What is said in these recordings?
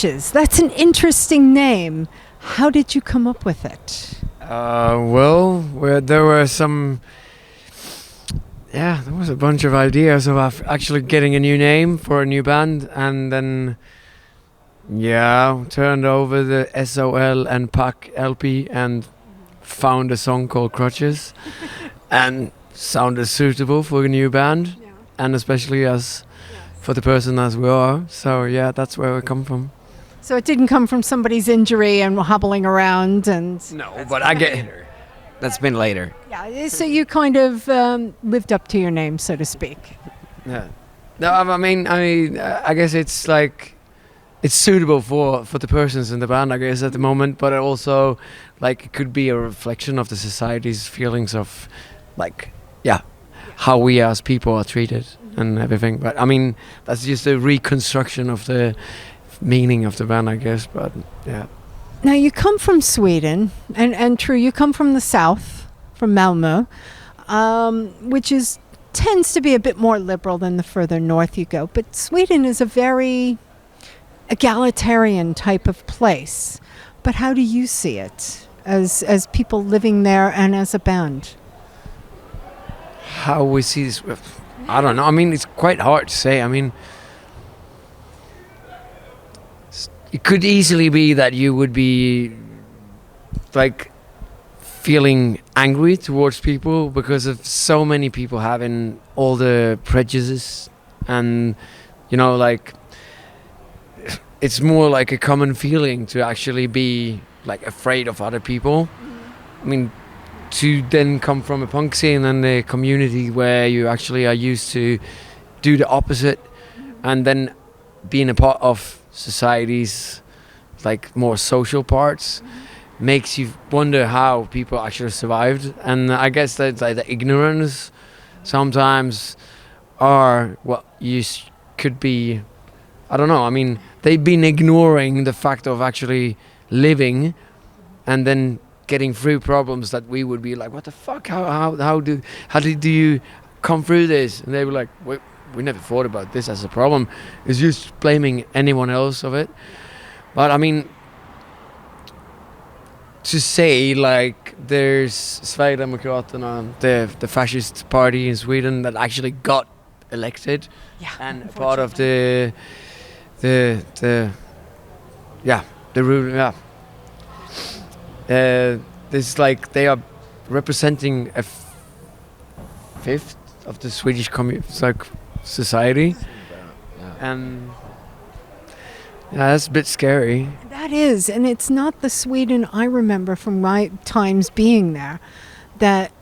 Crutches. That's an interesting name. How did you come up with it? There were some. Yeah, there was a bunch of ideas of actually getting a new name for a new band, and then turned over the SOL and PAC LP and found a song called Crutches, and sounded suitable for a new band, and especially as for the person as we are. So yeah, that's where we come from. So it didn't come from somebody's injury and hobbling around and... No, but I get... That's been later. Yeah, so you kind of lived up to your name, so to speak. Yeah. No, I guess it's like... It's suitable for the persons in the band, I guess, at the moment, but it also, like, it could be a reflection of the society's feelings of, like, how we as people are treated and everything. But, I mean, that's just a reconstruction of the meaning of the band, I guess, but, yeah. Now, you come from Sweden, and true, you come from the south, from Malmö, which tends to be a bit more liberal than the further north you go. But Sweden is a very egalitarian type of place. But how do you see it as people living there and as a band? How we see this, I don't know. I mean, it's quite hard to say. I mean, it could easily be that you would be like feeling angry towards people because of so many people having all the prejudices, and like it's more like a common feeling to actually be like afraid of other people. I mean, to then come from a punk scene and a community where you actually are used to do the opposite, and then being a part of society's like more social parts, makes you wonder how people actually survived. And I guess that like the ignorance sometimes are what could be, I don't know. I mean, they've been ignoring the fact of actually living and then getting through problems that we would be like, what the fuck? How did you come through this? And they were like, we never thought about this as a problem. It's just blaming anyone else of it. But I mean, to say like there's Sverigedemokraterna, the fascist party in Sweden that actually got elected and part of the rule. This like they are representing a fifth of the Swedish society, and that's a bit scary. That is, and it's not the Sweden I remember from my times being there, that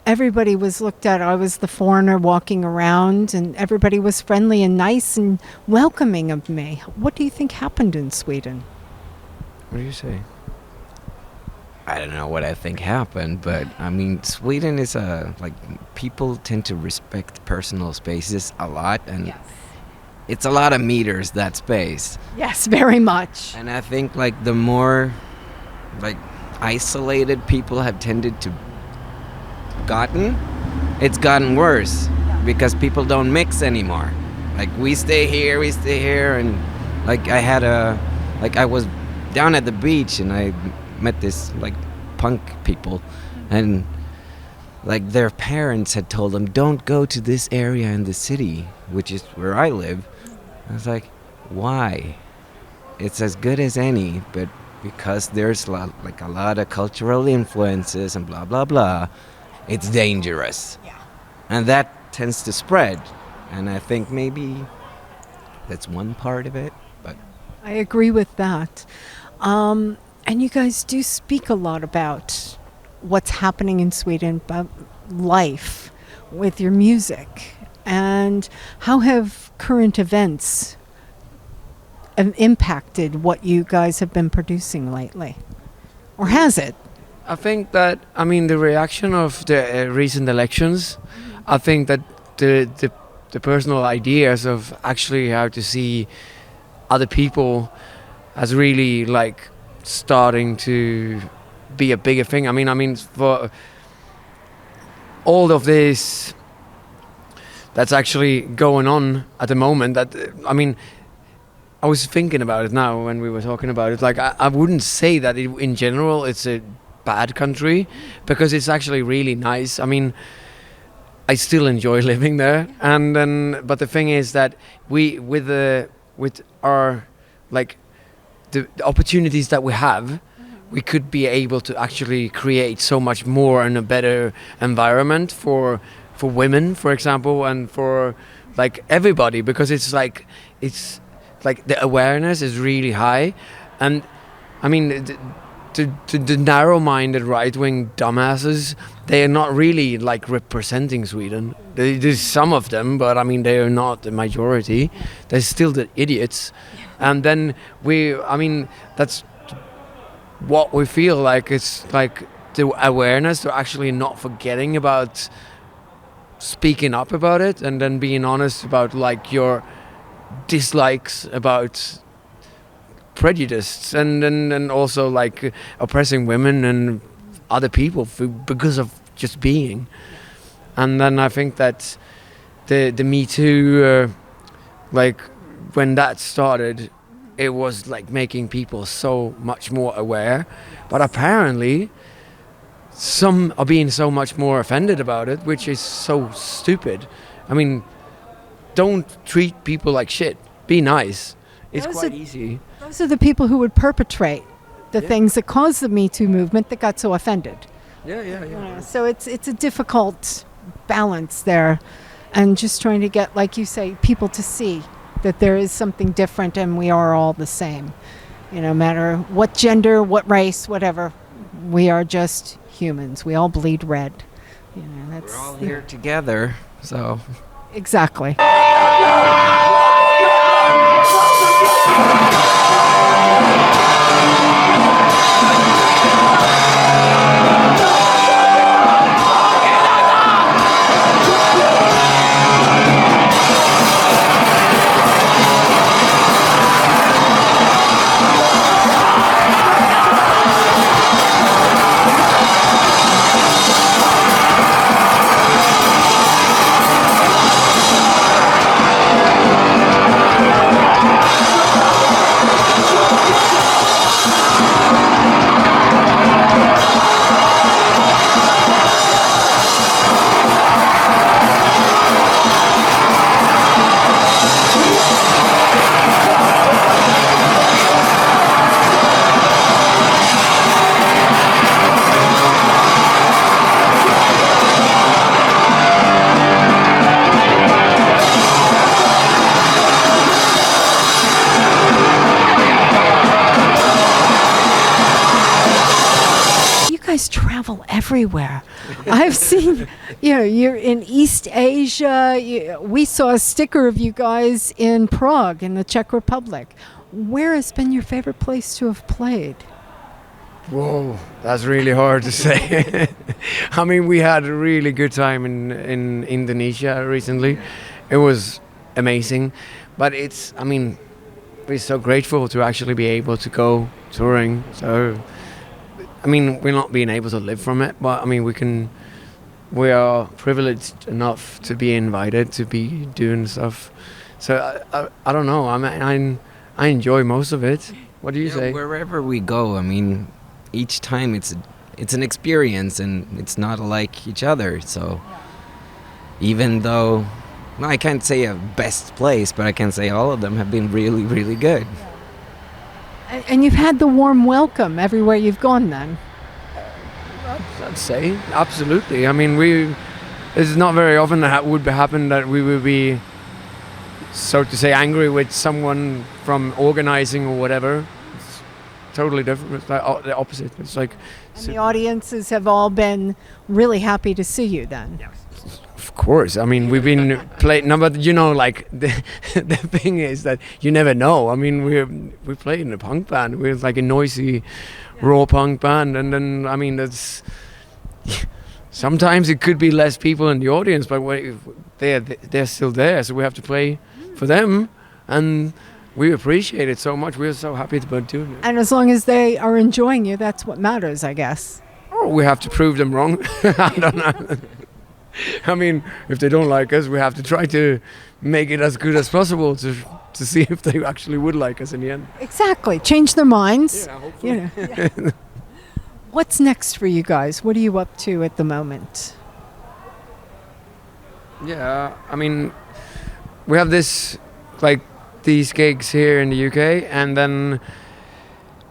everybody was looked at. I was the foreigner walking around, and everybody was friendly and nice and welcoming of me. What do you think happened in Sweden? What do you say? I don't know what I think happened, but I mean, Sweden is people tend to respect personal spaces a lot, and it's a lot of meters, that space. Yes, very much. And I think like the more like isolated people have tended to it's gotten worse because people don't mix anymore. Like we stay here, and like I was down at the beach and I met this like punk people, and like their parents had told them, don't go to this area in the city, which is where I live. I was like, why? It's as good as any, but because there's a lot of cultural influences and blah blah blah, it's dangerous. And that tends to spread, and I think maybe that's one part of it. But I agree with that. And you guys do speak a lot about what's happening in Sweden, about life with your music. And how have current events impacted what you guys have been producing lately? Or has it? I think that, I mean, the reaction of the recent elections, I think that the personal ideas of actually how to see other people as really like starting to be a bigger thing. I mean, for all of this that's actually going on at the moment, that I mean, I was thinking about it now when we were talking about it. Like, I wouldn't say that in general it's a bad country, because it's actually really nice. I mean, I still enjoy living there, and then but the thing is that we with our like the opportunities that we have, we could be able to actually create so much more and a better environment for women, for example, and for like everybody, because it's like the awareness is really high. And I mean, the narrow-minded right-wing dumbasses, they are not really like representing Sweden. There's some of them, but I mean, they are not the majority. There's still the idiots. And then I mean, that's what we feel like. It's like the awareness to actually not forgetting about speaking up about it, and then being honest about like your dislikes about prejudice, and also like oppressing women and other people because of just being. And then I think that the Me Too, like when that started, it was like making people so much more aware, but apparently some are being so much more offended about it, which is so stupid. I mean, don't treat people like shit. Be nice. It's quite easy. Those are the people who would perpetrate the things that caused the Me Too movement that got so offended. Yeah. So it's a difficult balance there, and just trying to get, like you say, people to see that there is something different and we are all the same. You know, no matter what gender, what race, whatever, we are just humans. We all bleed red. You know, that's, we're all here together, so. Exactly. Travel everywhere. I've seen, you're in East Asia. We saw a sticker of you guys in Prague, in the Czech Republic. Where has been your favorite place to have played? Whoa, that's really hard to say. I mean, we had a really good time in Indonesia recently. It was amazing, but we're so grateful to actually be able to go touring. So I mean, we're not being able to live from it, but I mean, we are privileged enough to be invited to be doing stuff. So I don't know. I mean, I enjoy most of it. What do you say? Wherever we go, I mean, each time it's an experience, and it's not like each other. So even though, I can't say a best place, but I can say all of them have been really, really good. And you've had the warm welcome everywhere you've gone then? I'd say, absolutely. I mean, it's not very often that would happen that we would be, so to say, angry with someone from organizing or whatever. It's totally different. It's like the opposite. It's like... And the audiences have all been really happy to see you then? Yeah. Of course. I mean, we've been playing. No, but like the thing is that you never know. I mean, we played in a punk band. We're like a noisy, raw punk band, and then I mean that's. Sometimes it could be less people in the audience, but they're still there, so we have to play for them, and we appreciate it so much. We're so happy about doing it. And as long as they are enjoying you, that's what matters, I guess. Oh, we have to prove them wrong. I don't know. I mean, if they don't like us, we have to try to make it as good as possible to to see if they actually would like us in the end. Exactly. Change their minds. Hopefully. You know. Yeah. What's next for you guys? What are you up to at the moment? Yeah, I mean, we have these gigs here in the UK, and then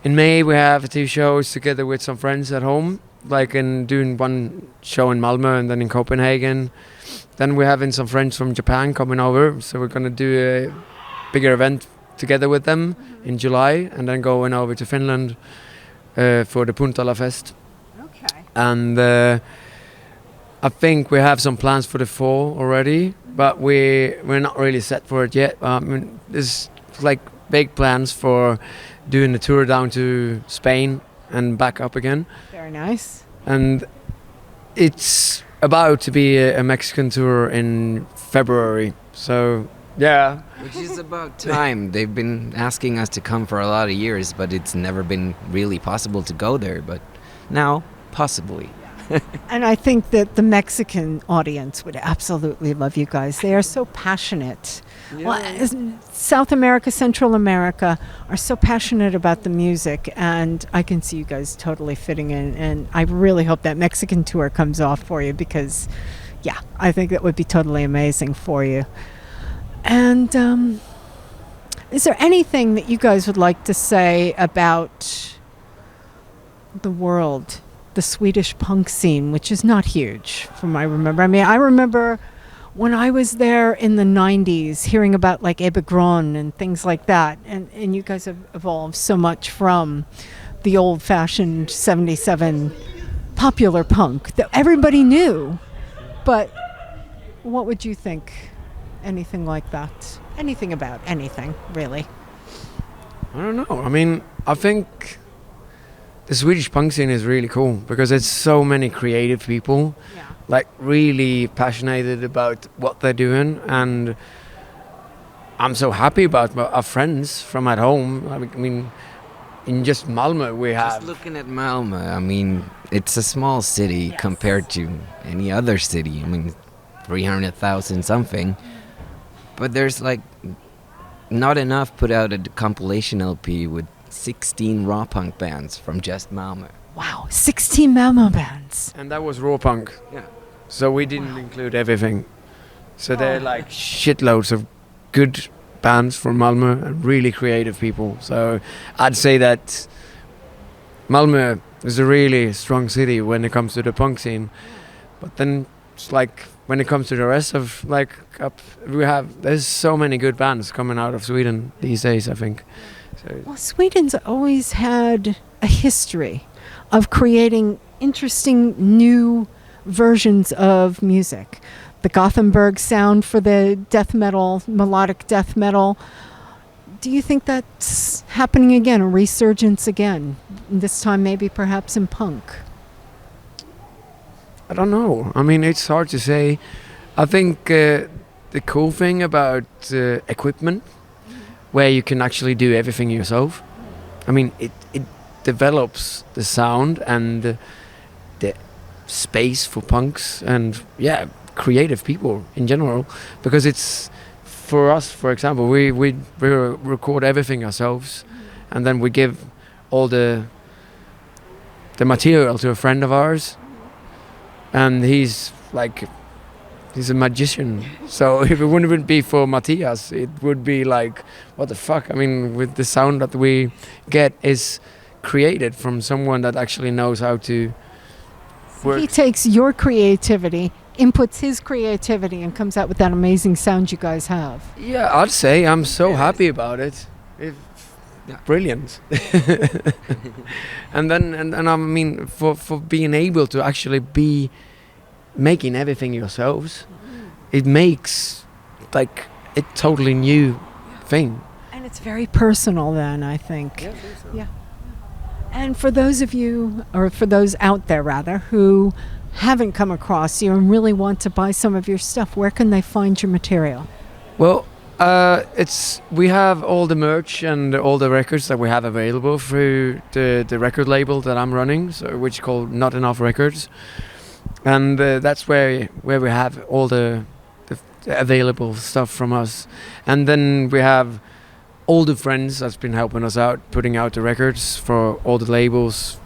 in May we have 2 shows together with some friends at home, doing one show in Malmö and then in Copenhagen. Then we're having some friends from Japan coming over, so we're gonna do a bigger event together with them in July, and then going over to Finland for the Puntala Fest. Okay. And I think we have some plans for the fall already, but we're not really set for it yet. There's big plans for doing the tour down to Spain and back up again. Very nice. And it's about to be a Mexican tour in February. So yeah. Which is about time. They've been asking us to come for a lot of years, but it's never been really possible to go there. But now, possibly. And I think that the Mexican audience would absolutely love you guys. They are so passionate. Yeah. Well, South America, Central America are so passionate about the music, and I can see you guys totally fitting in. And I really hope that Mexican tour comes off for you because, yeah, I think that would be totally amazing for you. And is there anything that you guys would like to say about the world? The Swedish punk scene, which is not huge from I remember. I mean, I remember when I was there in the 90s hearing about Ebbe Grön and things like that. And you guys have evolved so much from the old-fashioned 77 popular punk that everybody knew. But what would you think? Anything like that? Anything about anything, really? I don't know. I mean, I think the Swedish punk scene is really cool because it's so many creative people, really passionate about what they're doing, and I'm so happy about our friends from at home. I mean, in just Malmö we have. Just looking at Malmö, I mean, it's a small city compared to any other city. I mean, 300,000 something, but there's not enough put out a compilation LP with 16 raw punk bands from just Malmö. Wow, 16 Malmö bands. And that was raw punk. Yeah. So we didn't include everything. So they're shitloads of good bands from Malmö and really creative people. So I'd say that Malmö is a really strong city when it comes to the punk scene. But then it's when it comes to the rest of there's so many good bands coming out of Sweden these days, I think. Well, Sweden's always had a history of creating interesting new versions of music. The Gothenburg sound for the death metal, melodic death metal. Do you think that's happening again, a resurgence again? This time maybe perhaps in punk? I don't know. I mean, it's hard to say. I think the cool thing about equipment, where you can actually do everything yourself. I mean, it develops the sound and the space for punks and creative people in general. Because it's for us, for example, we record everything ourselves, and then we give all the material to a friend of ours, and he's a magician. So if it wouldn't be for Matthias, it would be what the fuck? I mean, with the sound that we get is created from someone that actually knows how to work. He takes your creativity, inputs his creativity, and comes out with that amazing sound you guys have. Yeah, I'd say I'm so happy about it. Brilliant. and I mean, for being able to actually be making everything yourselves, it makes a totally new thing. And it's very personal then, I think. Yeah. And for those of you, or for those out there rather, who haven't come across you and really want to buy some of your stuff, where can they find your material? Well, we have all the merch and all the records that we have available through the record label that I'm running, which is called Not Enough Records. And that's where we have all the available stuff from us. And then we have older friends that's been helping us out, putting out the records for all the labels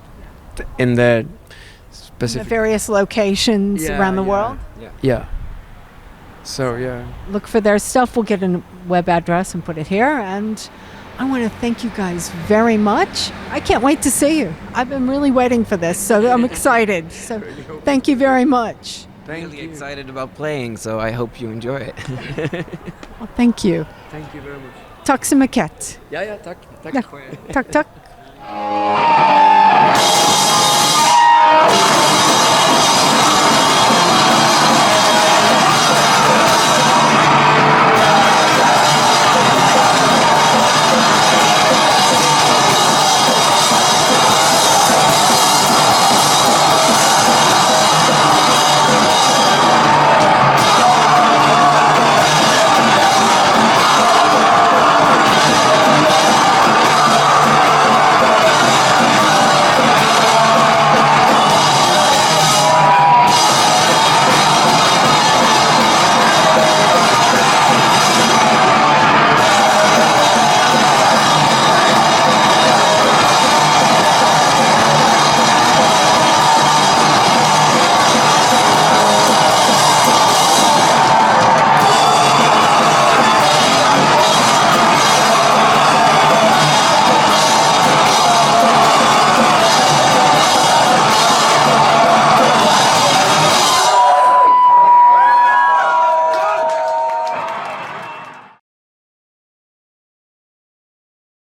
in the The specific. various locations around the world. Yeah. So yeah. Look for their stuff. We'll get a web address and put it here. And I want to thank you guys very much. I can't wait to see you. I've been really waiting for this, so I'm excited. So thank you very much. Really excited about playing, so I hope you enjoy it. Well, thank you. Thank you very much. Tack så mycket. Ja, tack. Ja. Tack, tack.